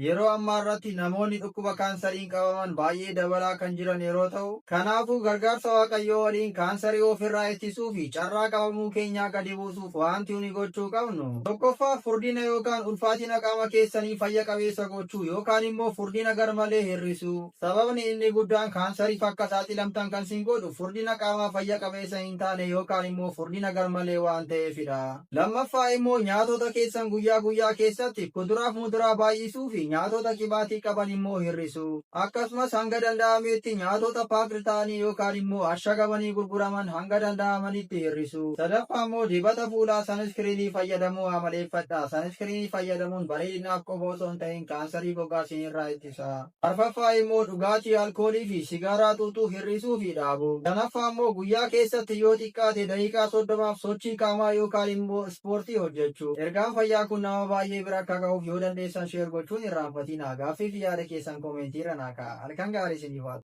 Yeroo ammaa irratti namoonni dhukkuba kaansariin qabaman baay'ee dabalaa kan jiran yeroo ta'u, kanaafuu gargaarsa Waaqayyoo waliin kaansarii ofirraa ittisuu fi carraa qabamuu keenyaa gadi buusuuf wanti nuyi gochuu qabnu. Tokkoffaa furdina yookaan ulfaatina qaama keessanii fayya qabeessa gochuu yookaan immoo furdina garmalee hir'isuu. Sababni inni guddaan kaansariif akka saaxilamtan kan sin godhu furdina qaamaa fayya qabeessa hin taane yookaan immoo furdina garmalee waan ta'eefidha. Lammaffaa immoo nyaatota keessan guyyaa guyyaa keessatti kuduraaf muduraa baay'isuu fi nyaatota qibaatii qaban immoo hir'isu. Akkasumas hanga danda'ametti nyaatota paakri ta'anii yookaan immoo ashagamanii gurguraman hanga danda'amanitti hir'isu. Sadaffaa immoo dibata fuulaa saniskiriinii fayyadamuu amaleeffadha. Saniskiriinii fayyadamuun bareedinaaf qofa osoo hin ta'in kaansarii gogaa isinirraa ittisa. Arfaffaa immoo dhugaatii alkoolii fi sigaaraa xuuxuu hir'isuu fi dhaabu. Shanaffaa immoo guyyaa keessatti yoo xiqqaate daqiiqaa 30 sochii qaamaa yookaan immoo ispoortii hojjechuu. Ergaan fayyaa kun nama baay'ee bira akka ga'uuf yoo dandeessan sheer gochuun irraanfatinaa. Gaaffii fi yaada keessan koomentii irra naa kaa'aa. Halkan gaarii isiniif haa ta'u.